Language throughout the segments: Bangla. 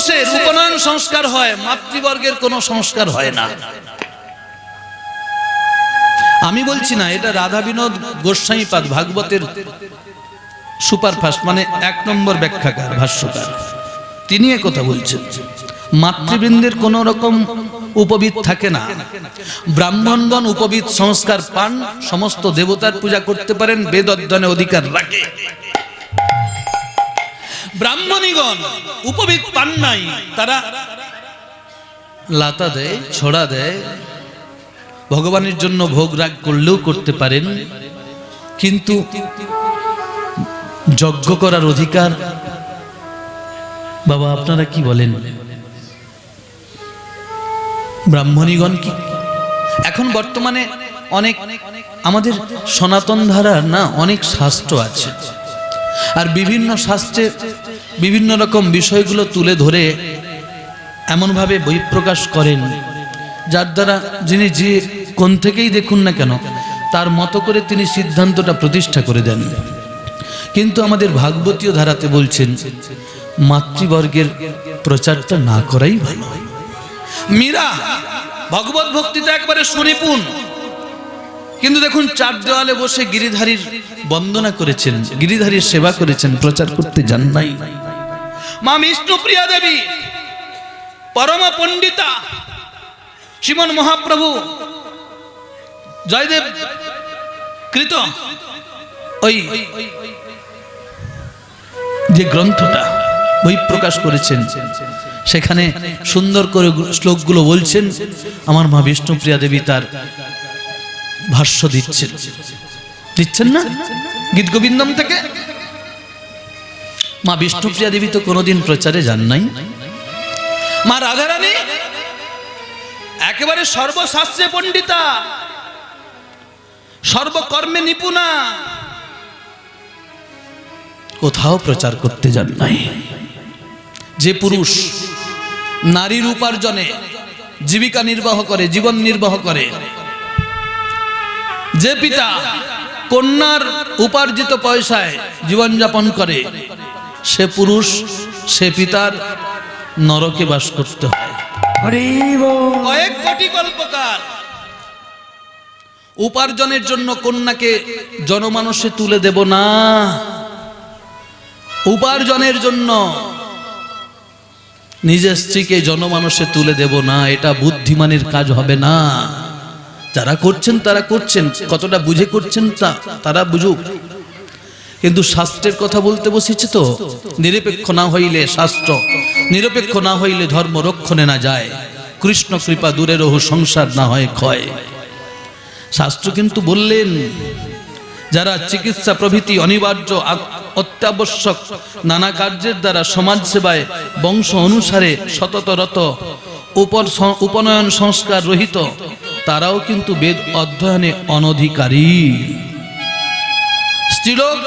পুরুষের উপনয়ন সংস্কার হয়, মাতৃবর্গের কোনো সংস্কার হয় না। আমি বলছি না, এটা রাধা বিনোদ গোস্বামীপাদ ভাগবতের সুপারফাস্ট মানে 1 নম্বর ব্যাখ্যাকার ভাষ্যকার, তিনি একথা বলছেন। মাতৃবৃন্দের কোন রকম উপবিদ থাকে না। ব্রাহ্মণগণ উপবিদ সংস্কার পান, সমস্ত দেবতার পূজা করতে পারেন, বেদ অধ্যয়নে অধিকার রাখে। ব্রাহ্মণীগণ উপবিদ পান নাই, তারা লাতা দেয়, ছড়া দেয়, ভগবানের জন্য ভোগ রাগ করলেও করতে পারেন, কিন্তু যজ্ঞ করার অধিকার বাবা আপনারা কি বলেন? ব্রাহ্মণীগণ কি এখন বর্তমানে অনেক আমাদের সনাতন ধারার না অনেক শাস্ত্র আছে, আর বিভিন্ন শাস্ত্রে বিভিন্ন রকম বিষয়গুলো তুলে ধরে এমনভাবে বহিঃপ্রকাশ করেন, যার দ্বারা যিনি যে কোন থেকেই দেখুন না কেন তার মতো করে তিনি সিদ্ধান্তটা প্রতিষ্ঠা করে দেন। কিন্তু আমাদের ভাগবতীয় ধারাতে বলছেন মাতৃবর্গের প্রচারটা না করাই ভালো। মীরা ভগবত ভক্তিতে একবারে সুনিপুণ, কিন্তু দেখুন 4 দেওয়ালে বসে গিরিধারীর বন্দনা করেছেন, গিরিধারীর সেবা করেছেন, প্রচার করতে যান নাই। মা বিষ্ণুপ্রিয়া দেবী পরম পণ্ডিতা শ্রীমন মহাপ্রভু জয়দেব কৃত ওই যে গ্রন্থটা বই প্রকাশ করেছেন, সেখানে সুন্দর করে শ্লোকগুলো বলছেন। আমার মা বিষ্ণুপ্রিয়া দেবী তার ভাষ্য দিচ্ছেন না গীত গোবিন্দম থেকে। মা বিষ্ণুপ্রিয়া দেবী তো কোনোদিন প্রচারে যান নাই। মা রাধারানী একেবারে সর্বশাস্ত্রে পণ্ডিতা, সর্বকর্মে নিপুণা, কোথাও প্রচার করতে যান নাই। যে পুরুষ নারীর উপার্জনে জীবিকা নির্বাহ করে, জীবন নির্বাহ করে, যে পিতা কন্যার উপার্জিত পয়সায় জীবনযাপন করে, সে পুরুষ সে পিতার নরকে বাস করতে হয় কয়েক কোটি কল্পকাল। উপার্জনের জন্য কন্যাকে জনমানসে তুলে দেব না, উপার্জনের জন্য নিজের স্ত্রীকে জনমানসে তুলে দেব না, এটা বুদ্ধিমানের কাজ হবে না। যারা করছেন তারা করছেন, কতটা বুঝে করছেন তারা বুঝুক, কিন্তু শাস্ত্রের কথা বলতে বসেছে তো। নিরপেক্ষ না হইলে শাস্ত্র, নিরপেক্ষ না হইলে ধর্ম রক্ষণে না যায়, কৃষ্ণ কৃপা দূরে রহু সংসার না হয় ক্ষয়। শাস্ত্র কিন্তু বললেন যারা চিকিৎসা প্রভৃতি অনিবার্য অত্যাবশ্যক নানা কার্যের দ্বারা সমাজ সেবায় বংশ অনুসারে সততরত উপনয়ন সংস্কার রহিত, তারাও কিন্তু বেদ অধ্যয়নে অনধিকারী। স্ত্রীলোক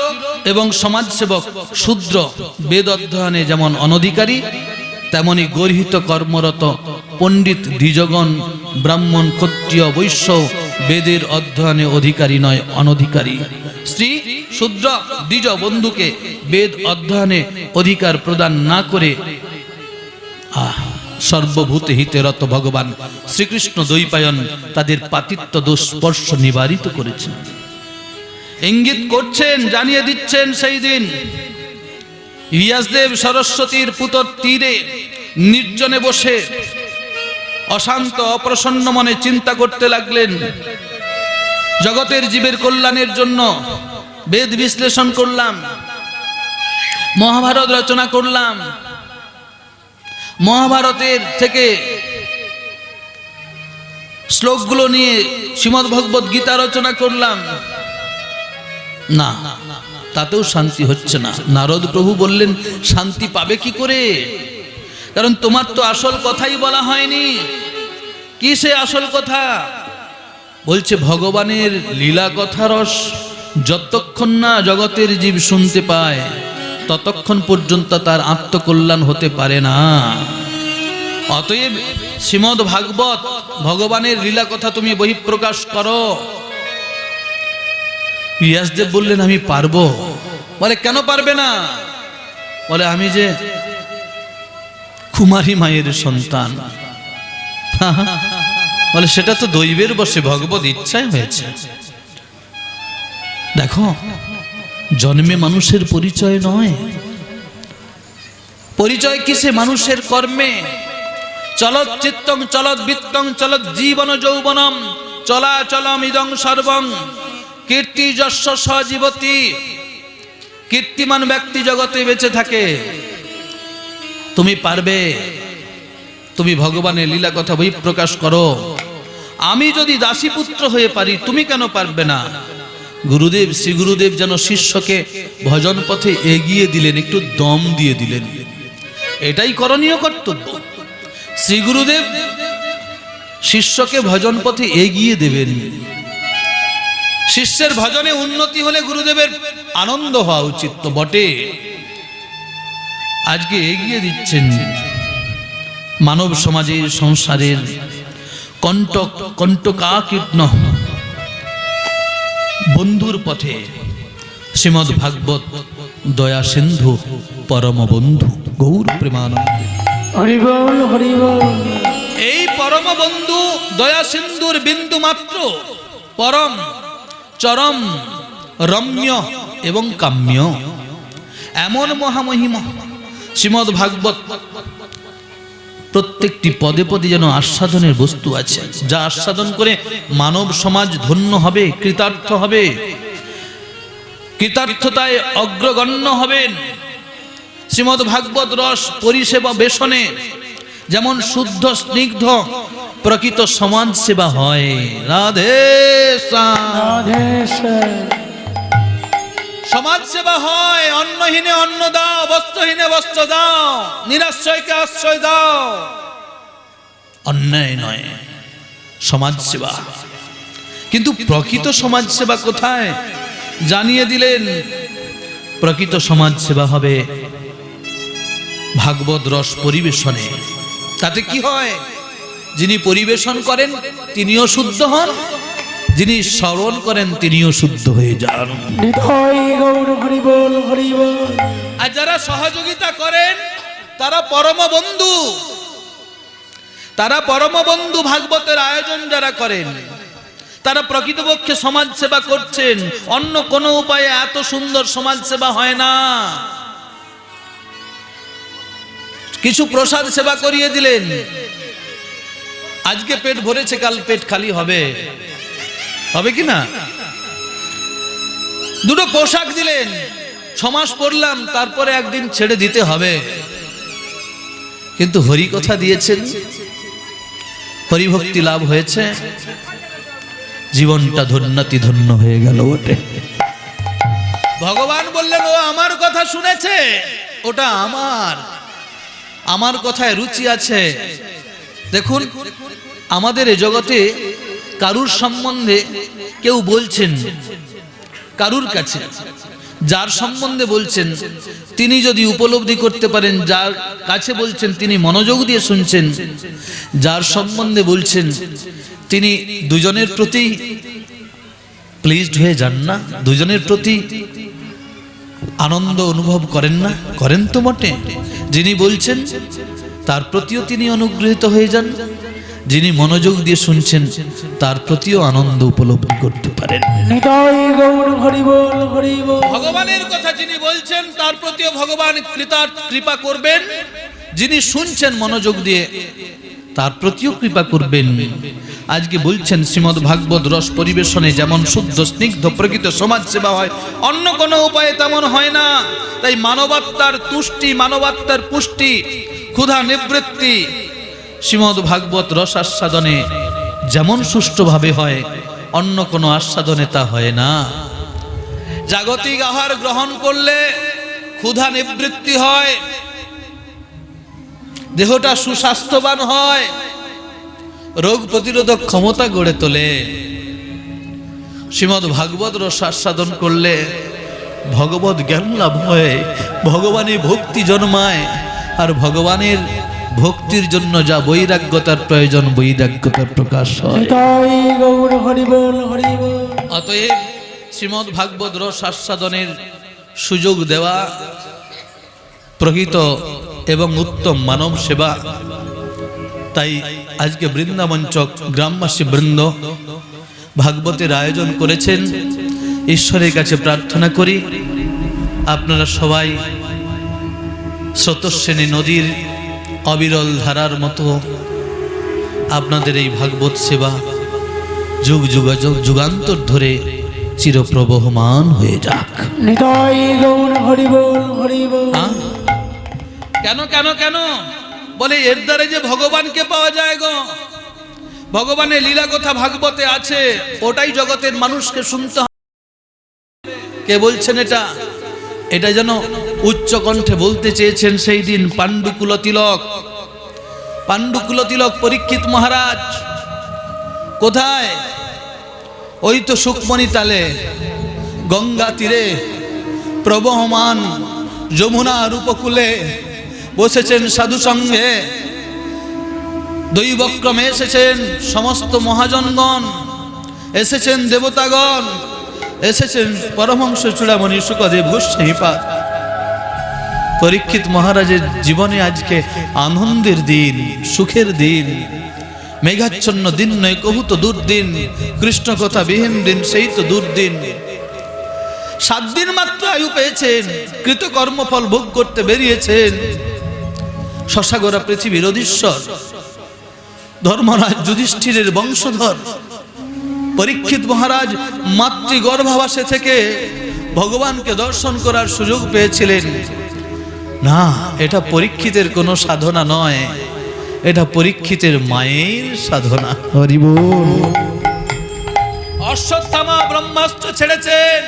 এবং সমাজসেবক শূদ্র বেদ অধ্যয়নে যেমন অনধিকারী, তেমনি গর্হিত কর্মরত পণ্ডিত দ্বিজগণ ব্রাহ্মণ ক্ষত্রিয় বৈশ্য বেদের অধ্যয়নে অধিকারী নয়, অনধিকারী। স্ত্রী শূদ্র দ্বিজ বন্ধুকে বেদ অধ্যয়নে অধিকার প্রদান না করে সর্বভূতে হিতে রত ভগবান শ্রীকৃষ্ণ দ্বৈপায়ন তাদের পাতিত্ব দোষ স্পর্শ নিবারিত করেছেন, ইঙ্গিত করছেন, জানিয়ে দিচ্ছেন। সেই দিন ব্যাসদেব সরস্বতীর পুতর তীরে নির্জনে বসে অশান্ত অপ্রসন্ন মনে চিন্তা করতে লাগলেন। জগতের জীবের কল্যাণের জন্য বেদ বিশ্লেষণ করলাম, মহাভারত রচনা করলাম, মহাভারতের থেকে শ্লোকগুলো নিয়ে শ্রীমদ্ ভগবত গীতা রচনা করলাম, না তাতেও শান্তি হচ্ছে না। নারদ প্রভু বললেন শান্তি পাবে কি করে, কারণ তোমার তো আসল কথাই বলা হয়নি। কি সে আসল কথা? বলছে ভগবানের লীলা কথা রস যতক্ষণ না জগতের জীব শুনতে পায় ততক্ষণ পর্যন্ত তার আত্মকল্যাণ হতে পারে না। অতএব শ্রীমদ্ ভাগবত ভগবানের লীলা কথা তুমি বহিঃপ্রকাশ করো। ব্যাসদেব বললেন আমি পারবো। বলে কেন পারবে না? বলে আমি যে কুমারী মায়ের সন্তান। বলে সেটা তো দৈবের বশে ভগবত ইচ্ছায় হয়েছে। দেখো, জন্মে মানুষের পরিচয় নয়, পরিচয় কিসে? মানুষের কর্মে। চলত চিত্তং চলত বৃত্তং চলত জীবন যৌবনম চলাচলম ইদং সর্বং কীর্তি যস্য সজীবতি। কীর্তিমান ব্যক্তি জগতে বেঁচে থাকে। তুমি পারবে, তুমি ভগবানের লীলা কথা বই প্রকাশ করো। আমি যদি দাসীপুত্র হয়ে পারি, তুমি কেন পারবে না? গুরুদেব, শ্রী গুরুদেব যেন শিষ্যকে ভজন পথে এগিয়ে দিলেন, একটু দম দিয়ে দিলেন। এটাই করণীয় কর্তব্য। শ্রী গুরুদেব শিষ্যকে ভজন পথে এগিয়ে দেবেন। শিষ্যের ভজনে উন্নতি হলে গুরুদেবের আনন্দ হওয়া উচিত তো বটে। আজকে এগিয়ে দিচ্ছেন মানব সমাজের সংসারের কণ্টকাকীর্ণ বন্ধুর পথে শ্রীমদ্ ভাগবত দয়া সিন্ধু পরম বন্ধু গৌর প্রেমানন্দ। হরি বল হরি বল। এই পরম বন্ধু দয়া সিন্ধুর বিন্দু মাত্র পরম চরম রম্য এবং কাম্য এমন মহামহিমা শ্রীমদ্ ভাগবত প্রত্যেকটি পদে পদে যেন আস্বাদনের বস্তু আছে, যা আস্বাদন করে মানব সমাজ ধন্য হবে, কৃতার্থ হবে, কৃতার্থতায় অগ্রগণ্য হবেন। শ্রীমদ্ ভাগবত রস পরিষেবা বেশনে যেমন শুদ্ধ স্নিগ্ধ প্রকৃত সমাজ সেবা হয়। রাধে সমাজ সেবা হয়। অন্নহীনে অন্ন দাও, বস্ত্রহীনে বস্ত্র দাও, নিরাশ্রয়কে আশ্রয় দাও। অন্যায় নয়, সমাজ সেবা। কিন্তু প্রকৃত সমাজ সেবা কোথায়? জানিয়ে দিলেন প্রকৃত সমাজ সেবা হবে ভাগবত রস পরিবেশনে। তাতে কি হয়? যিনি পরিবেশন করেন তিনিও শুদ্ধ হন, যিনি শ্রবণ করেন তিনিও শুদ্ধ হয়ে যান। আর যারা সহযোগিতা করেন তারা পরম বন্ধু। তারা পরম বন্ধু। ভাগবতের আয়োজন যারা করেন তারা প্রকৃতপক্ষে সমাজ সেবা করছেন। অন্য কোনো উপায়ে এত সুন্দর সমাজ সেবা হয় না। কিছু প্রসাদ সেবা করিয়ে দিলেন, আজকে পেট ভরেছে, কাল পেট খালি হবে, হবে কি না? দুটো পোশাক দিলেন, 6 মাস পরলাম, তারপরে একদিন ছেড়ে দিতে হবে। কিন্তু হরি কথা দিয়েছেন, হরিভক্তি লাভ হয়েছে, জীবনটা ধন্যাতি ধন্য হয়ে গেল ওটে। ভগবান বললেন ও আমার কথা শুনেছে, ওটা আমার কথায় রুচি আছে। দেখুন, আমাদের এই জগতে কারুর সম্বন্ধে কেউ বলছেন, কারুর কাছে যার সম্বন্ধে বলছেন তিনি যদি উপলব্ধি করতে পারেন, যার কাছে বলছেন তিনি মনোযোগ দিয়ে শুনছেন, যার সম্বন্ধে বলছেন তিনি দুজনের প্রতি প্লিজড হয়ে যান না? দুজনের প্রতি আনন্দ অনুভব করেন না? করেন তো বটে। যিনি বলছেন তার প্রতিও তিনি অনুগ্রহীত হয়ে যান, যিনি মনোযোগ দিয়ে শুনছেন তার প্রতিও আনন্দ উপলব্ধি করতে পারেন। ভগবানের কথা যিনি বলছেন তার প্রতিও ভগবান কৃপা করবেন, যিনি শুনছেন মনোযোগ দিয়ে তার প্রতিও কৃপা করবেন। আজকে বলছেন শ্রীমদ্ ভাগবত রস পরিবেশনে যেমন শুদ্ধ স্নিগ্ধ প্রকৃত সমাজ সেবা হয়, অন্য কোনো উপায়ে তেমন হয় না। তাই মানবাত্মার তুষ্টি, মানবাত্মার পুষ্টি, ক্ষুধা নিবৃত্তি শ্রীমদ্ ভাগবত রস আস্বাদনে যেমন সুষ্ঠুভাবে হয়, অন্য কোনো আস্বাদনে তা হয় না। জাগতিক আহার গ্রহণ করলে ক্ষুধা নিবৃত্তি হয়, দেহটা সুস্বাস্থ্যবান হয়, রোগ প্রতিরোধক ক্ষমতা গড়ে তোলে। শ্রীমদ্ ভাগবত রস আস্বাদন করলে ভগবত জ্ঞান লাভ হয়, ভগবানের ভক্তি জন্মায়। আর ভগবানের ভক্তির জন্য যা বৈরাগ্যতার প্রয়োজন, বৈরাগ্যতার প্রকাশ হয়। অতএব শ্রীমদ্ ভাগবত রস আস্বাদনের সুযোগ দেওয়া প্রকৃত এবং উত্তম মানব সেবা। তাই আজকে বৃন্দাবন চক গ্রামবাসী বৃন্দ ভাগবতের আয়োজন করেছেন। ঈশ্বরের কাছে প্রার্থনা করি আপনারা সবাই স্রোতস্বিনী নদীর অবিরল ধারার মতো আপনাদের এই ভাগবত সেবা যুগ যুগান্তর ধরে চিরপ্রবহমান হয়ে যাক। নিতাই গৌর হরি বল হরি বল। কেন কেন কেন বলে এর দ্বারা যে ভগবানকে পাওয়া যায় গো। ভগবানের লীলা কথা ভাগবতে আছে, ওটাই জগতের মানুষকে শুনতে হবে। কে বলছেন এটা? এটা যেন উচ্চ কণ্ঠে বলতে চেয়েছেন সেই দিন পাণ্ডুকুল তিলক পরীক্ষিত মহারাজ। কোথায়? ওই তো সুকমণি তালে গঙ্গা তীরে প্রবহমান যমুনার উপকূলে বসেছেন সাধু সঙ্গে। দৈবক্রমে এসেছেন সমস্ত মহাজনগণ, এসেছেন দেবতাগণ, এসেছেন পরমহংস চূড়ামণি শুকদেব গোস্বামীপাদ। পরীক্ষিত মহারাজের জীবনে আজকে আনন্দের দিন, সুখের দিন, মেঘাচ্ছন্ন দিন নয়, কবু তো দুর্দিন, কৃষ্ণ কথা বিহীন দিন, সেই তো দুর্দিন। 7 দিন মাত্র আয়ু পেয়েছেন, কৃতকর্মফল ভোগ করতে বেরিয়েছেন। শশাগোরা পৃথিবীর অধীশ্বর, ধর্মরাজ যুধিষ্ঠিরের বংশধর পরীক্ষিত মহারাজ মাতৃগর্ভাবাসে থেকে ভগবানকে দর্শন করার সুযোগ পেয়েছিলেন। না, এটা পরীক্ষিতের কোনো সাধনা নয়, এটা পরীক্ষিতের মায়ের সাধনা। হরি বল। অশ্বত্থামা ব্রহ্মাস্ত্র ছেড়েছেন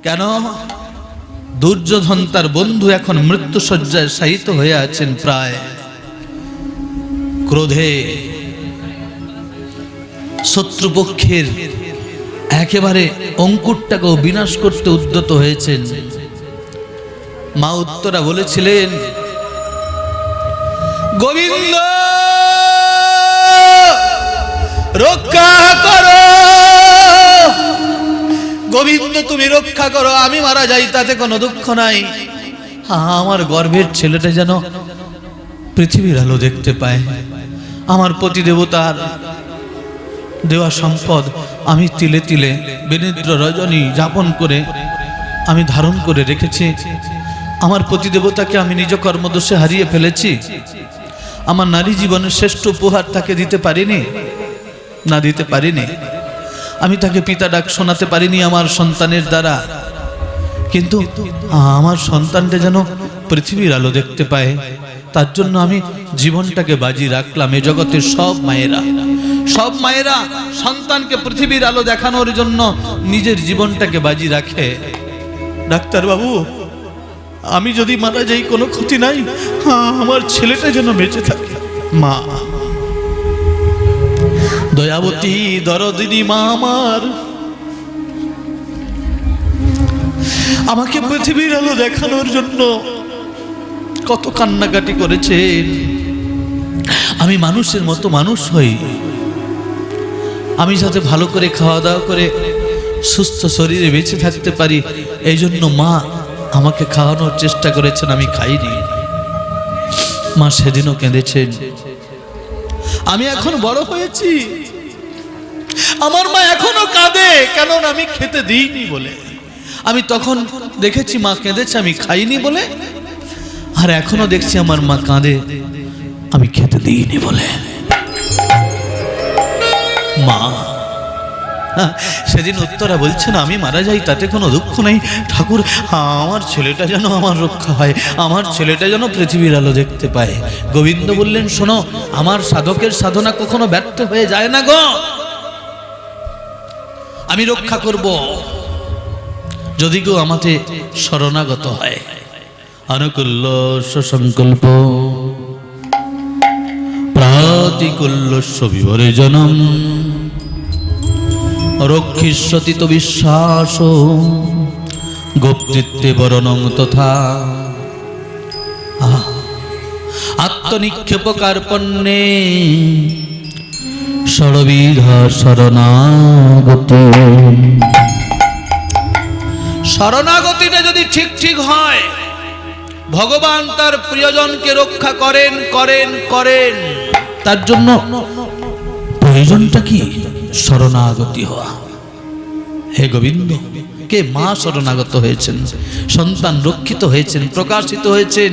কেন? দুর্যোধন তার বন্ধু এখন মৃত্যুশয্যায় শায়িত হয়ে আছেন প্রায়। ক্রোধে শত্রুপক্ষের একেবারে অঙ্কুরটাকেও বিনাশ করতে উদ্যত হয়েছেন। মা উত্তরা বলেছিলেন, গোবিন্দ রক্ষা করো, গোবিন্দ তুমি রক্ষা করো, আমি মারা যাই তাতে কোনো দুঃখ নাই। আমার গর্ভের ছেলেটা যেন পৃথিবীর আলো দেখতে পায়। আমার পতি দেবতার দেওয়া সম্পদ আমি তিলে তিলে বিনিদ্র রজনী যাপন করে আমি ধারণ করে রেখেছি। আমার পতি দেবতাকে আমি নিজ কর্মদোষে হারিয়ে ফেলেছি। আমার নারী জীবনের শ্রেষ্ঠ উপহার তাকে দিতে পারিনি, না দিতে পারিনি। আমি তাকে পিতা ডাক শোনাতে পারিনি আমার সন্তানের দ্বারা। কিন্তু আমার সন্তানটা যেন পৃথিবীর আলো দেখতে পায়, তার জন্য আমি জীবনটাকে বাজি রাখলাম। এ জগতের সব মায়েরা সন্তানকে পৃথিবীর আলো দেখানোর জন্য নিজের জীবনটাকে বাজি রাখে। ডাক্তার বাবু, আমি যদি মারা যাই কোনো ক্ষতি নাই, আমার ছেলেটা যেন বেঁচে থাকে। মা দয়াবতী দরদিনী মা আমার আমাকে পৃথিবীর আলো দেখানোর জন্য কত কান্নাকাটি করেছেন। আমি মানুষের মতো মানুষ হই, আমি যাতে ভালো করে খাওয়া দাওয়া করে সুস্থ শরীরে বেঁচে থাকতে পারি, এই জন্য মা আমাকে খাওয়ানোর চেষ্টা করেছেন, আমি খাইনি। মা সেদিনও কেঁদেছেন। আমি এখন বড় হয়েছি, আমার মা এখনো কাঁদে, কেন আমি খেতে দিইনি বলে। আমি তখন দেখেছি মা কেঁদেছে, আমি খাইনি বলে, আর এখনো দেখছি আমার মা কাঁদে, আমি খেতে দিইনি বলে। মা সেদিন উত্তরা বলছেন, আমি মারা যাই তাতে কোনো দুঃখ নেই ঠাকুর, আমার ছেলেটা যেন আমার রক্ষা হয়, আমার ছেলেটা যেন পৃথিবীর আলো দেখতে পায়। গোবিন্দ বললেন, শোনো, আমার সাধকের সাধনা কখনো ব্যর্থ হয়ে যায় না গো, আমি রক্ষা করব যদি কেউ আমাতে শরণাগত হয়। অনুকূল্য সংকল্প প্রাতিকূল্য বিবর্জনম রক্ষিষ্যতি তো বিশ্বাস গোপ্তৃত্বে বরণং তথা আত্মনিক্ষেপ কার্পণ্যে ষড়বিধা শরণাগতি। শরণাগতিটা যদি ঠিক ঠিক হয়, ভগবান তার প্রিয়জনকে রক্ষা করেন করেন করেন। তার জন্য প্রয়োজনটা কি? শরণাগতি হওয়া। হে গোবিন্দ, কে মা শরণাগত হয়েছেন, সন্তান রক্ষিত হয়েছেন, প্রকাশিত হয়েছেন।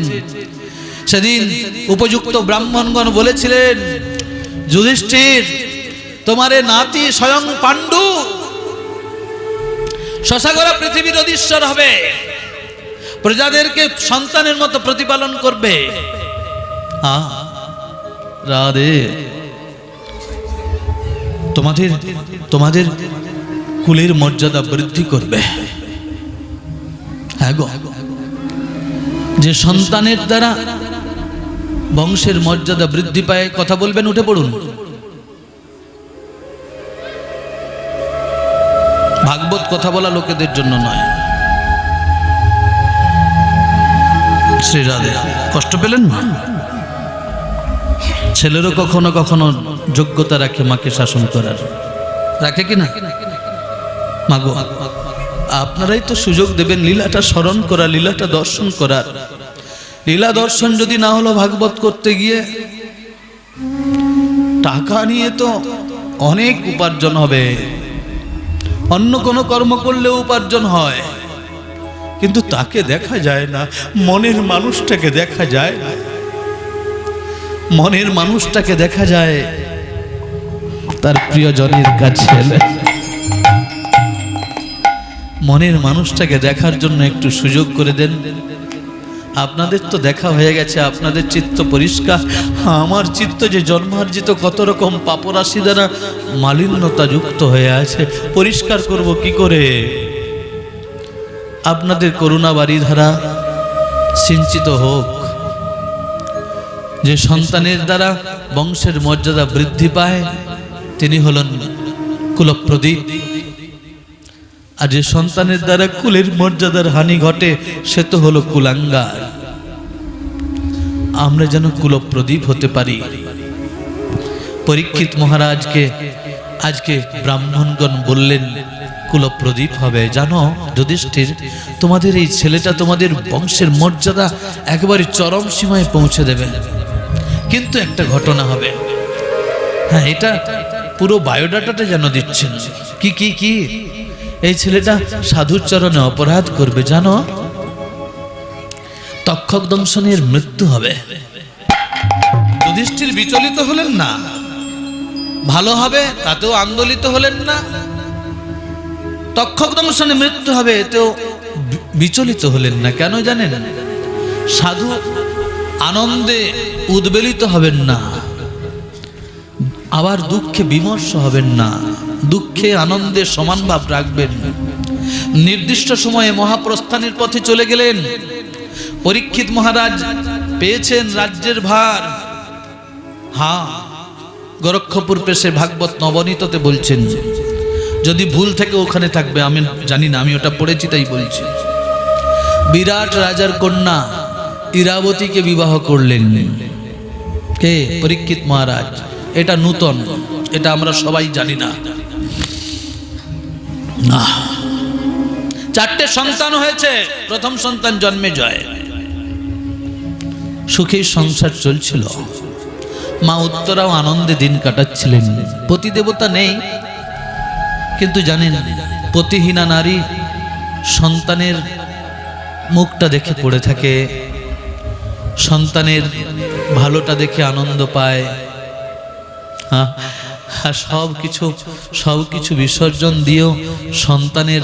সেদিন উপযুক্ত ব্রাহ্মণগণ বলেছিলেন, যুধিষ্ঠির, তোমারে নাতি স্বয়ং পাণ্ডু শশাগরা পৃথিবীর অধীশ্বর হবে, প্রজাদেরকে সন্তানের মতো প্রতিপালন করবে। রাধে, তোমাদের তোমাদের কুলের মর্যাদা বৃদ্ধি করবে। হ্যাঁ গো, যে সন্তানের দ্বারা বংশের মর্যাদা বৃদ্ধি পায়, কথা বলবেন, উঠে পড়ুন। ভাগবত কথা বলা লোকেদের জন্য নয়। শ্রী রাধে, কষ্ট পেলেন না? ছেলেরও কখনো কখনো যোগ্যতা রাখে মাকে শাসন করার, রাখে কিনা? মাগো, আপনারাই তো সুযোগ দেবেন লীলাটা স্মরণ করা, লীলাটা দর্শন করার। লীলা দর্শন যদি না হলো ভাগবত করতে গিয়ে, টাকা নিয়ে তো অনেক উপার্জন হবে, অন্য কোনো কর্ম করলেও উপার্জন হয়, কিন্তু তাকে দেখা যায় না, মনের মানুষটাকে দেখা যায় না। মনের মানুষটাকে দেখা যায় তার প্রিয়জনের কাছে। মনের মানুষটাকে দেখার জন্য একটু সুযোগ করে দেন। আপনাদের তো দেখা হয়ে গেছে, আপনাদের চিত্ত পরিষ্কার। আমার চিত্ত যে জন্মার্জিত কত রকম পাপরাশি দ্বারা মালিন্যতা যুক্ত হয়ে আছে, পরিষ্কার করব কি করে? আপনাদের করুণা বাড়ি ধারা সিঞ্চিত হোক। যে সন্তানের দ্বারা বংশের মর্যাদা বৃদ্ধি পায় তিনি হলেন কুলপ্রদীপ, আর যে সন্তানের দ্বারা কুলের মর্যাদার হানি ঘটে সে তো হলো কুলাঙ্গার। আমরা যেন কুলপ্রদীপ হতে পারি। পরীক্ষিত মহারাজকে আজকে ব্রাহ্মণগণ বললেন কুলপ্রদীপ হবে। জানো যুধিষ্ঠির, তোমাদের এই ছেলেটা তোমাদের বংশের মর্যাদা একেবারে চরম সীমায় পৌঁছে দেবে, কিন্তু একটা ঘটনা হবে। হ্যাঁ, এটা পুরো বায়োডাটাটা যেন দিচ্ছেন। কি কি কি? এই ছেলেটা সাধুর চরণে অপরাধ করবে, জানো? তক্ষক দংশনের মৃত্যু হবে। যুধিষ্ঠির বিচলিত হলেন না, ভালো হবে তাতেও আন্দোলিত হলেন না। তক্ষক দংশনে মৃত্যু হবে এতেও বিচলিত হলেন না। কেন জানেন? সাধু আনন্দে উদ্বেলিত হবেন না, আবার দুঃখে বিমর্ষ হবেন না, দুঃখে আনন্দে সমান ভাব রাখবেন। নির্দিষ্ট সময়ে মহাপ্রস্থানের পথে চলে গেলেন। পরীক্ষিত মহারাজ পেয়েছেন রাজ্যের ভার। হ্যাঁ, গোরক্ষপুর পেশে ভাগবত নবনীততে বলছেন, যদি ভুল থেকে ওখানে থাকবে, আমি জানি না, আমি ওটা পড়েছি তাই বলছি। বিরাট রাজার কন্যা ইরাবতীকে বিবাহ করলেন কে? পরীক্ষিত মহারাজ। এটা নূতন, এটা আমরা সবাই জানি না। 4টে সন্তান হয়েছে, প্রথম সন্তান জন্মে জয়। সুখী সংসার চলছিল, মা উত্তরাও আনন্দে দিন কাটাচ্ছিলেন। পতি দেবতা নেই, কিন্তু জানেন পতিহীনা নারী সন্তানের মুখটা দেখে পড়ে থাকে, সন্তানের ভালোটা দেখে আনন্দ পায়। সব কিছু বিসর্জন দিয়েও সন্তানের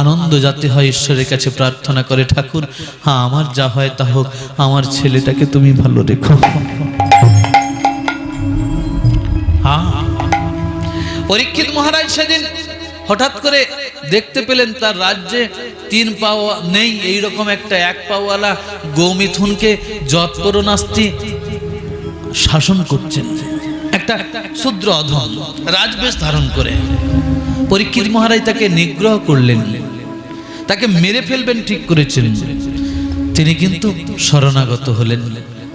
আনন্দ যাতে হয় ঈশ্বরের কাছে প্রার্থনা করে, ঠাকুর হ্যাঁ আমার যা হয় তা হোক, আমার ছেলেটাকে তুমি ভালো রেখো। পরীক্ষিত মহারাজ সেদিন হঠাৎ করে দেখতে পেলেন তার রাজ্যে 3 পাওয়া নেই এইরকম একটা 1 পাওয়ালা গৌমিথুনকে যৎপরনাস্তি শাসন করছেন, একটা শূদ্র অধম রাজবেশ ধারণ করে। পরীক্ষিত মহারাজ তাকে নিগ্রহ করলেন, তাকে মেরে ফেলবেন ঠিক করেছেন। তিনি কিন্তু শরণাগত হলেন,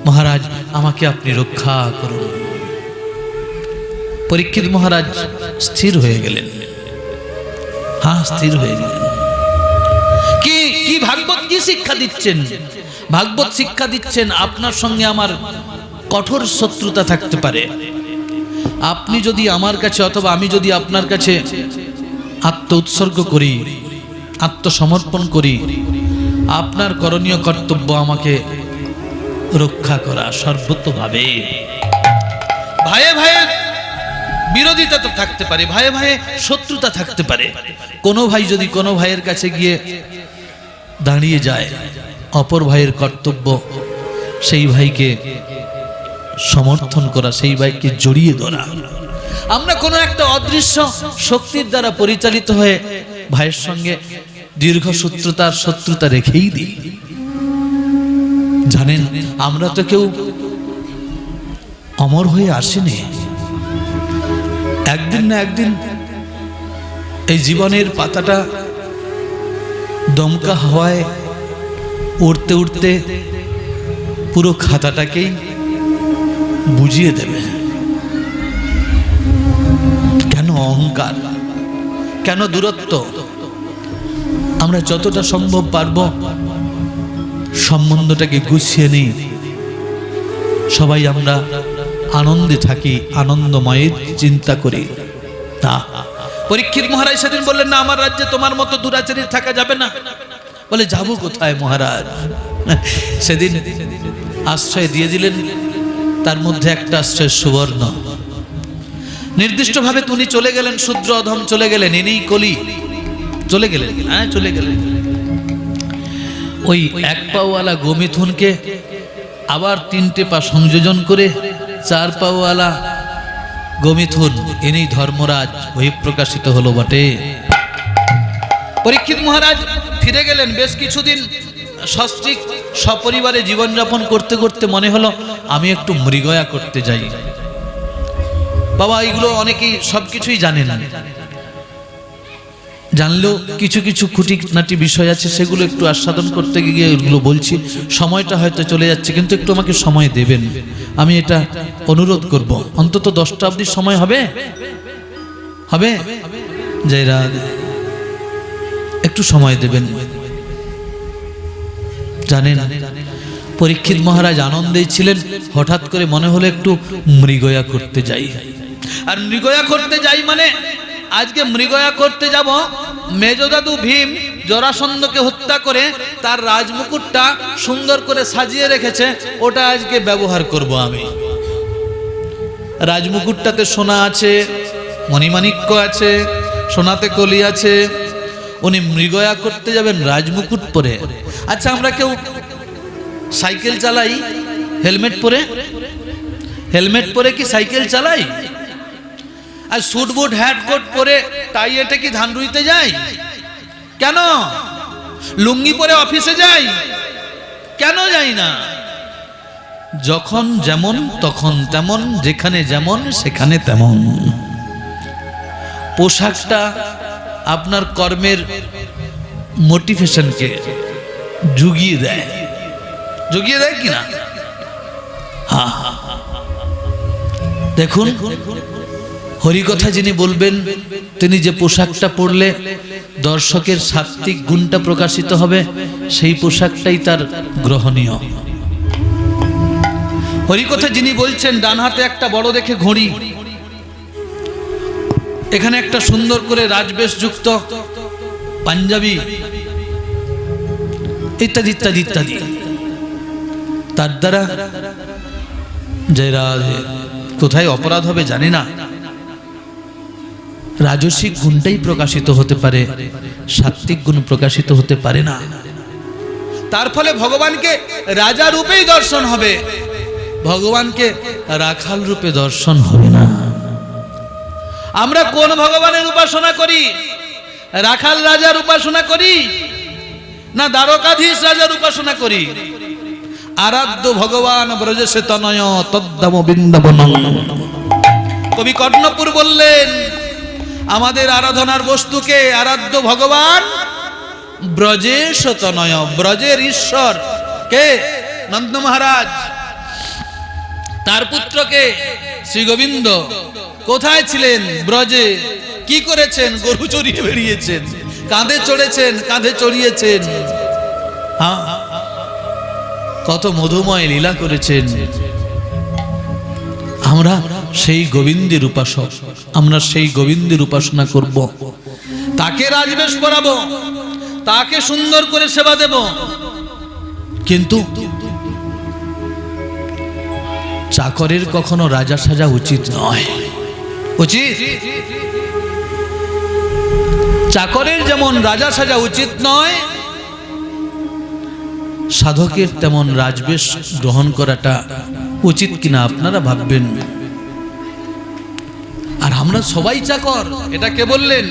মহারাজ আমাকে আপনি রক্ষা করুন। পরীক্ষিত মহারাজ স্থির হয়ে গেলেন। হ্যাঁ, স্থির হয়ে গেলেন। কি কি ভাগবত কি শিক্ষা দিচ্ছেন, ভাগবত শিক্ষা দিচ্ছেন, আপনার সঙ্গে আমার কঠোর শত্রুতা থাকতে পারে। আপনি যদি আমার কাছে অথবা আমি যদি আপনার কাছে আত্ম উৎসর্গ করি, আত্মসমর্পণ করি, আপনার করণীয় কর্তব্য আমাকে রক্ষা করা সর্বতোভাবে। ভাইয়ে ভাইয়ে বিরোধিতা তো থাকতে পারে, ভাইয়ে ভাইয়ে শত্রুতা থাকতে পারে। কোনো ভাই যদি কোনো ভাইয়ের কাছে গিয়ে দাঁড়িয়ে যায়, অপর ভাইয়ের কর্তব্য সেই ভাইকে সমর্থন করা, সেই ভাইকে জড়িয়ে ধরা। আমরা কোনো একটা অদৃশ্য শক্তির দ্বারা পরিচালিত হয়ে ভাইয়ের সঙ্গে দীর্ঘ শত্রুতা রেখেই দিই। জানেন, আমরা তো কেউ অমর হয়ে আসেনি। একদিন না একদিন এই জীবনের পাতাটা দমকা হাওয়ায় উড়তে উড়তে পুরো খাতাটাকেই বুঝিয়ে দেবে। কেন অহংকার, কেন দূরত্ব? আমরা যতটা সম্ভব পারবো সম্বন্ধটাকে গুছিয়ে নিই, সবাই আমরা আনন্দে থাকি, আনন্দময়ের চিন্তা করি। তা পরীক্ষিত মহারাজ সেদিন বললেন, না আমার রাজ্যে তোমার মতো দুরাচারী থাকা যাবে না। বলে, যাবো কোথায় মহারাজ? সেদিন আশ্রয় দিয়ে দিলেন, তার মধ্যে একটা আশ্রয় সুবর্ণ। নির্দিষ্টভাবে তিনি চলে গেলেন, শূদ্র অধম চলে গেলেন, ইনি কলি চলে গেলেন। হ্যাঁ, চলে গেলেন। ওই এক পাওয়ালা গোমিথুনকে আবার 3টে পা সংযোজন করে 4 পাওয়ালা গোমিথুন, ইনি ধর্মরাজ বহিঃপ্রকাশিত হলো বটে। পরীক্ষিত মহারাজ ফিরে গেলেন। বেশ কিছুদিন সস্ত্রীক সপরিবারে জীবনযাপন করতে করতে মনে হলো আমি একটু মৃগয়া করতে যাই। বাবা, এগুলো অনেকেই সবকিছুই জানে না, জানলেও কিছু কিছু খুঁটিনাটি বিষয় আছে, সেগুলো একটু আস্বাদন করতে গিয়ে এগুলো বলছি। সময়টা হয়তো চলে যাচ্ছে, কিন্তু একটু আমাকে সময় দেবেন, আমি এটা অনুরোধ করব। অন্তত 10টা অবধি সময় হবে? হবে? জয়রাধ, একটু সময় দেবেন। জানেন, পরীক্ষিত মহারাজ আনন্দেই ছিলেন। হঠাৎ করে মনে হলো একটু মৃগয়া করতে যাই। আর মৃগয়া করতে যাই মানে আজকে মৃগয়া করতে যাব। মেজদাদু ভীম জরাসন্ধকে হত্যা করে তার রাজমুকুটটা সুন্দর করে সাজিয়ে রেখেছে, ওটা আজকে ব্যবহার করব আমি। রাজমুকুটটাতে সোনা আছে, মণিমাণিক্য আছে, সোনাতে কলি আছে। উনি মৃগয়া করতে যাবেন রাজমুকুট পরে। আচ্ছা, আমরা কেউ সাইকেল চালাই হেলমেট পরে? হেলমেট পরে কি সাইকেল চালাই? আর স্যুট বুট হ্যাট কোট পরে টাই এটে কি ধান রুইতে যাই? কেন? লুঙ্গি পরে অফিসে যাই? কেন যাই না? যখন যেমন তখন তেমন, যেখানে যেমন সেখানে তেমন। পোশাকটা আপনার কর্মের মোটিভেশনকে জুগিয়ে দেয়, জুগিয়ে দেয় কিনা? হ্যাঁ, দেখুন, হরিকথা যিনি বলবেন, তিনি যে পোশাকটা পরলে দর্শকের সাত্ত্বিক গুণটা প্রকাশিত হবে, সেই পোশাকটাই তার গ্রহণীয়। হরিকথা যিনি বলছেন, ডান হাতে একটা বড় দেখে ঘড়ি, এখানে একটা সুন্দর করে রাজবেশ যুক্ত পাঞ্জাবি, ইত্যাদি ইত্যাদি ইত্যাদি, তার দ্বারা কোথায় অপরাধ হবে জানি না, রাজসিক গুণটাই প্রকাশিত হতে পারে, সাত্ত্বিক গুণ প্রকাশিত হতে পারে না। তার ফলে ভগবানকে রাজা রূপেই দর্শন হবে, ভগবানকে রাখাল রূপে দর্শন হবে না। আমরা কোন ভগবানের উপাসনা করি? রাখাল রাজার উপাসনা করি না দ্বারকাধীশ রাজার উপাসনা করি? আরাধ্য ভগবান ব্রজসে তনয় তদ্দাম বৃন্দাবনম। কবি কর্ণপুর বললেন, আমাদের আরাধনার বস্তুকে আরাধ্য ভগবান ব্রজেশ তনয়, ব্রজের ঈশ্বর কে? নন্দ মহারাজ। তার পুত্রকে শ্রী গোবিন্দ কোথায় ছিলেন? ব্রজে। কি করেছেন? গরু চড়িয়ে বেরিয়েছেন, কাঁধে চড়েছেন, কাঁধে চড়িয়েছেন। কত মধুময় লীলা করেছেন। আমরা সেই গোবিন্দের উপাসক, আমরা সেই গোবিন্দের উপাসনা করব, তাকে রাজবেশ করাবো, তাকে সুন্দর করে সেবা দেব। কিন্তু চাকরের কখনো রাজা সাজা উচিত নয়। উচিত? চাকরের যেমন রাজা সাজা উচিত নয়, সাধকের তেমন রাজবেশ গ্রহণ করাটা উচিত কিনা আপনারা ভাববেন। আর আমরা সবাই চাকর, এটা কে বললেন?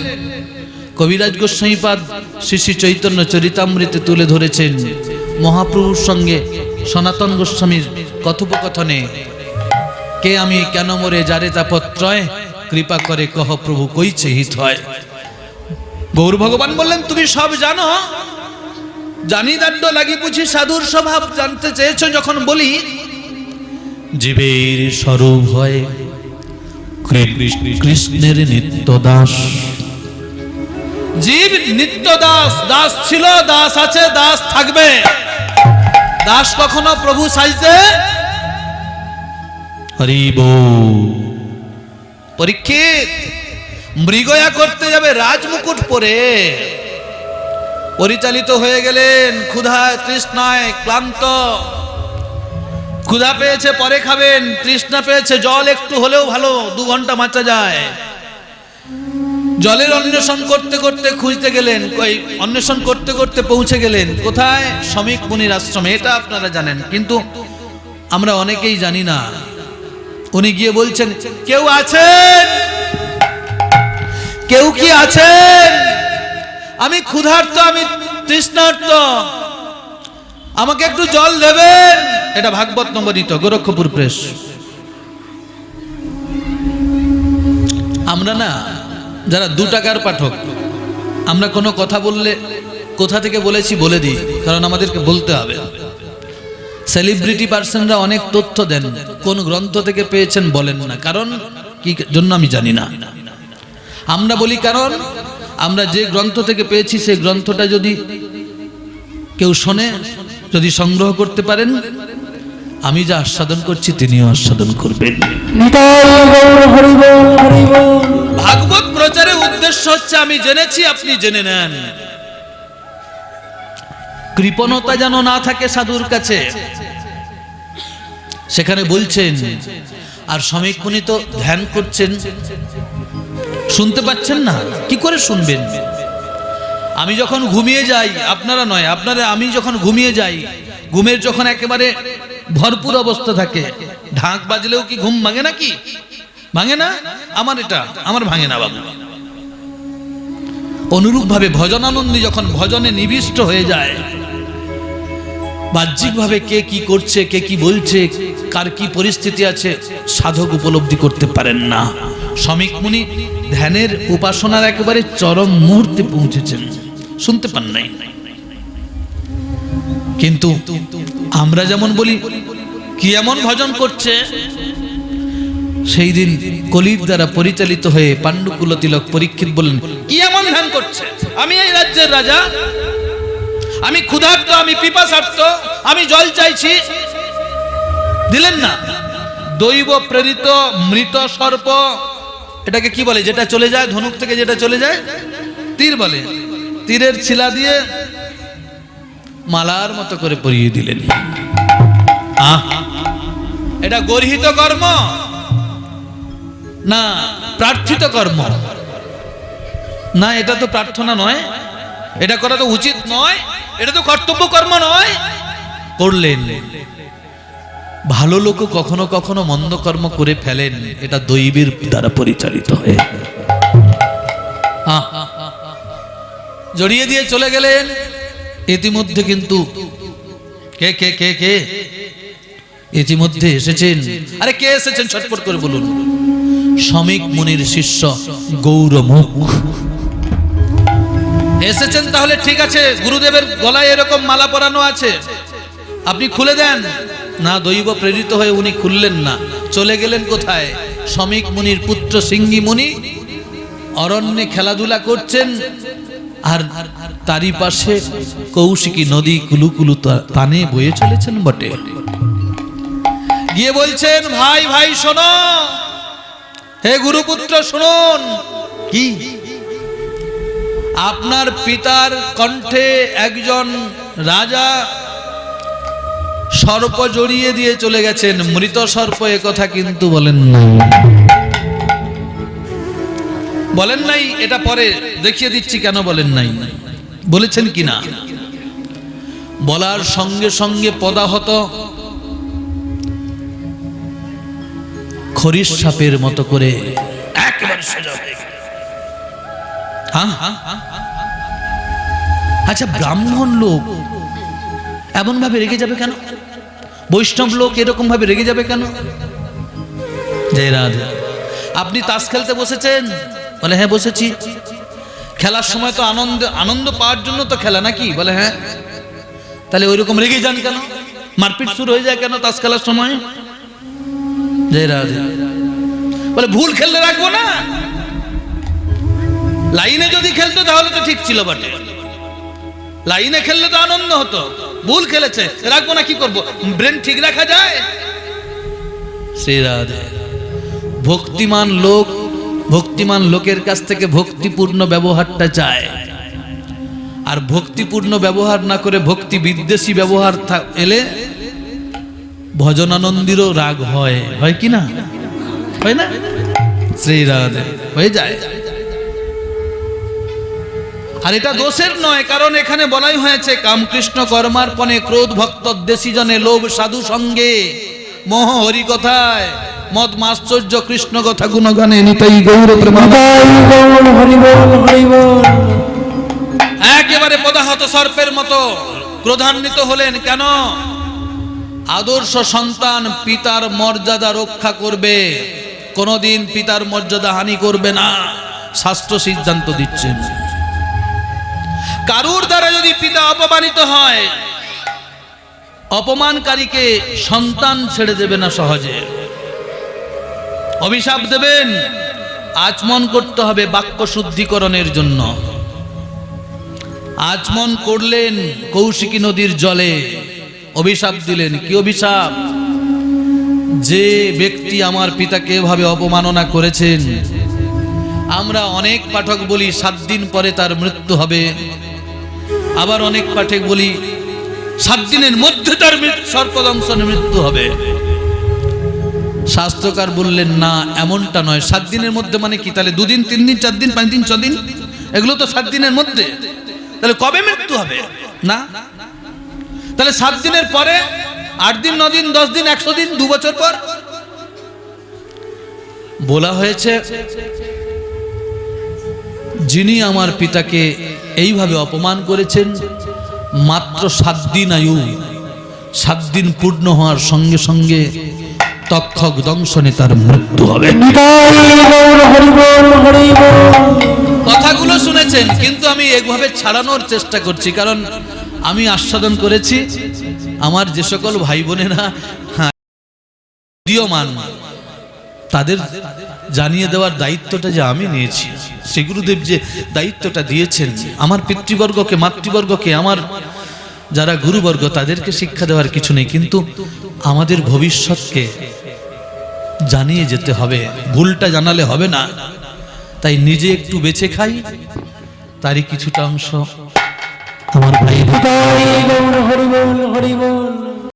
কবিরাজ গোস্বামীপাদ শ্রী শ্রী চৈতন্য চরিতামৃতে তুলে ধরেছেন মহাপ্রভুর সঙ্গে সনাতন গোস্বামীর কথোপকথনে। কে আমি কেন মোরে যারে তাপত্রয়, কৃপা করে কহ প্রভু কইছে হিত হয়। গৌর ভগবান বললেন তুমি সব জানো, জানি দাড্ড লাগি বুঝি সাধুর স্বভাব জানতে চেয়েছ যখন বলি, জীবের স্বরূপ হয় কৃষ্ণের নিত্য দাস। জীব নিত্য দাস, দাস ছিল, দাস আছে, দাস থাকবে। দাস কখনো প্রভু সাজতে হরিব। পরীক্ষিত মৃগয়া করতে যাবে রাজমুকুট পরে, পরিচালিত হয়ে গেলেন ক্ষুধায় তৃষ্ণায় ক্লান্ত। ক্ষুধা পেয়েছে পরে খাবেন, তৃষ্ণা পেয়েছে জল একটু হলেও ভালো, 2 ঘন্টা বাঁচা যায়। জলের অন্বেষণ করতে করতে খুঁজতে গেলেন, অন্বেষণ করতে করতে পৌঁছে গেলেন কোথায়? শমিক মুনির আশ্রমে। এটা আপনারা জানেন, কিন্তু আমরা অনেকেই জানি না। উনি গিয়ে বলছেন, কেউ আছেন? কেউ কি আছেন? আমি ক্ষুধার্ত, আমি তৃষ্ণার্ত, আমাকে একটু জল দেবেন। এটা ভাগবত নবনীত গোরক্ষপুর প্রেস। আমরা না যারা 2 টাকার পাঠক, আমরা কোনো কথা বললে কোথা থেকে বলেছি বলে দিই, কারণ আমাদেরকে বলতে হবে। সেলিব্রিটি পার্সনরা অনেক তথ্য দেন, কোন গ্রন্থ থেকে পেয়েছেন বলেন না, কারণ কি জন্য আমি জানি না। আমরা বলি কারণ আমরা যে গ্রন্থ থেকে পেয়েছি সেই গ্রন্থটা যদি কেউ শোনে, যদি সংগ্রহ করতে পারেন, আমি যা আস্বাদন করছি তিনিও আস্বাদন করবেন। ভাগবত প্রচারের উদ্দেশ্য হচ্ছে আমি জেনেছি, আপনি জেনে নেন। কৃপণতা যেন না থাকে সাধুর কাছে, সেখানে বলছেন। আর শমিক মুনি তো ধ্যান করছেন, শুনতে পাচ্ছেন না, কি করে শুনবেন? আমি যখন ঘুমিয়ে যাই, আপনারা নয়, আপনারা, আমি যখন ঘুমিয়ে যাই, ঘুমের যখন একেবারে ভরপুর অবস্থা থাকে, ঢাক বাজলেও কি ঘুম ভাঙে নাকি? ভাঙে না? আমার ভাঙে না বাবু। অনুরূপ ভাবে ভজনানন্দী যখন ভজনে নিবিষ্ট হয়ে যায়, বাহ্যিকভাবে কে কি করছে, কে কি বলছে, কার কি পরিস্থিতি আছে, সাধক উপলব্ধি করতে পারেন না। শমিক মুনি ধ্যানের উপাসনার একেবারে চরম মুহূর্তে পৌঁছেছেন, শুনতে পান নাই। কিন্তু আমরা যেমন বলি কি এমন ভজন করছে, সেই দিন কলির দ্বারা পরিচালিত হয়ে পাণ্ডুকুল তিলক পরীক্ষিত বললেন, কি এমন ধ্যান করছে? আমি এই রাজ্যের রাজা, আমি ক্ষুধার্ত, আমি পিপাসার্ত, আমি জল চাইছি, দিলেন না। দৈব প্রেরিত মৃত সর্প, এটাকে কি বলে? যেটা চলে যায় ধনুক থেকে, যেটা চলে যায় তীর বলে। তীরের ছিলা দিয়ে মালার মতো করে পরিয়ে দিলেন। এটা গর্হিত কর্ম না প্রার্থিত কর্ম? না, এটা তো প্রার্থনা নয়, এটা করা তো উচিত নয়, এটা তো কর্তব্য কর্ম নয়, করলেন। ভালো লোক কখনো কখনো মন্দ কর্ম করে ফেলেন, এটা দৈবের দ্বারা পরিচালিত হয়ে। জড়িয়ে দিয়ে চলে গেলেন। ইতিমধ্যে কিন্তু কে কে কে কে ইতিমধ্যে এসেছেন। আরে কে এসেছেন ছটফট করে বলুন। শমিক মুনির শিষ্য গৌরমুখ এসেছেন। তাহলে ঠিক আছে, গুরুদেবের গলায় এরকম মালা পরানো আছে, আপনি খুলে দেন না। দৈব প্রেরিত হয়ে উনি খুললেন না, চলে গেলেন কোথায়? শমিক মুনির পুত্র সিঙ্গি মুনি অরণ্যে খেলাধুলা করছেন, আর তারই পাশে কৌশিকী নদী কুলুকুলু পানে বয়ে চলেছেন বটে। গিয়ে বলছেন, ভাই ভাই শোনো, হে গুরুপুত্র শুনুন, কি আপনার পিতার কণ্ঠে একজন রাজা সর্প জড়িয়ে দিয়ে চলে গেছেন, মৃত সর্প, এ কথা কিন্তু বলেন না, বলেন নাই, এটা পরে দেখিয়ে দিচ্ছি কেন বলেন নাই, বলেছেন কিনা। বলার সঙ্গে সঙ্গে পদাহত খরিশ সাপের মতো করে একেবারে সোজা হয়ে গেল। আচ্ছা, ব্রাহ্মণ লোক এমন ভাবে রেগে যাবে কেন? বৈষ্ণব লোক এরকম ভাবে রেগে যাবে কেন? জয় রাধে। আপনি তাস খেলতে বসেছেন? বলে হ্যাঁ বসেছি। খেলার সময় তো আনন্দ পাওয়ার জন্য তো খেলা নাকি? বলে হ্যাঁ। তাহলে ওইরকম রেগে যান কেন? মারপিট শুরু হয়ে যায় কেন তাস খেলার সময়? জয় রাধে। বলে ভুল খেললে রাখবো না, লাইনে যদি খেলতো তাহলে তো ঠিক ছিল বটে, লাইনে খেললে তো আনন্দ হতো, ভুল খেলেছে রাখবো না, কি করবো? ব্রেন ঠিক রাখা যায়? শ্রী রাধে। ভক্তিমান লোকের কাছ থেকে ভক্তিপূর্ণ ব্যবহারটা চায়, আর ভক্তিপূর্ণ ব্যবহার না করে ভক্তি বিদ্বেষী ব্যবহার এলে ভজনানন্দীরও রাগ হয় কি না? হয় না? শ্রী রাধে। হয়ে যায়। আর এটা দোষের নয়, কারণ এখানে বলাই হয়েছে, কামকৃষ্ণ কর্মার্পণে, ক্রোধ ভক্ত দেশী জনে, লোভ সাধু সঙ্গে, মোহ হরি কথায়, মদ মাশ্চর্য কৃষ্ণ কথা গুণগানে, নিতাই গৌর একেবারে পদাহত সর্পের মতো ক্রোধান্বিত হলেন। কেন? আদর্শ সন্তান পিতার মর্যাদা রক্ষা করবে, কোনদিন পিতার মর্যাদা হানি করবে না, শাস্ত্র সিদ্ধান্ত দিচ্ছেন। কারুর দ্বারা যদি পিতা অপমানিত হয়, অপমানকারীকে সন্তান ছেড়ে দেবে না সহজে, অভিশাপ দেবেন। আচমন করতে হবে বাক্য শুদ্ধিকরণের জন্য। আচমন করলেন কৌশিকী নদীর জলে, অভিশাপ দিলেন। কি অভিশাপ? যে ব্যক্তি আমার পিতাকে এভাবে অপমাননা করেছেন, আমরা অনেক পাঠক বলি 7 দিন পরে তার মৃত্যু হবে, আবার অনেক পাঠক বলি 7 দিনের মধ্যে তার সর্পদংশনে মৃত্যু হবে। শাস্ত্রকার বললেন না, এমনটা নয়। 7 দিনের মধ্যে মানে কি? তাহলে 2 দিন, 3 দিন, 4 দিন, 5 দিন, 6 দিন, এগুলো তো 7 দিনের মধ্যে। তাহলে কবে মৃত্যু হবে? না, তাহলে 7 দিনের পরে, 8 দিন, 9 দিন, 10 দিন, 100 দিন, 2 বছর পর। বলা হয়েছে, যিনি আমার পিতাকে এইভাবে অপমান করেছেন, মাত্র 7 দিন আয়ু, 7 দিন পূর্ণ হওয়ার সঙ্গে সঙ্গে তক্ষক দংশনে তার মৃত্যু হবে। কথাগুলো শুনেছেন, কিন্তু আমি এইভাবে ছাড়ানোর চেষ্টা করছি, কারণ আমি আস্বাদন করেছি আমার যে সকল ভাই বোনেরা দীয়মান, তাদের জানিয়ে দেওয়ার দায়িত্বটা যে আমি নিয়েছি। শ্রী গুরুদেব যে দায়িত্বটা দিয়েছেন আমার পিতৃবর্গকে, মাতৃবর্গকে, আমার যারা গুরুবর্গ, তাদেরকে শিক্ষা দেওয়ার কিছু নেই, কিন্তু আমাদের ভবিষ্যৎকে জানিয়ে যেতে হবে, ভুলটা জানালে হবে না। তাই নিজে একটু বেঁচে খাই, তারই কিছুটা অংশ আমার ভাই। হরি বল হরি বল।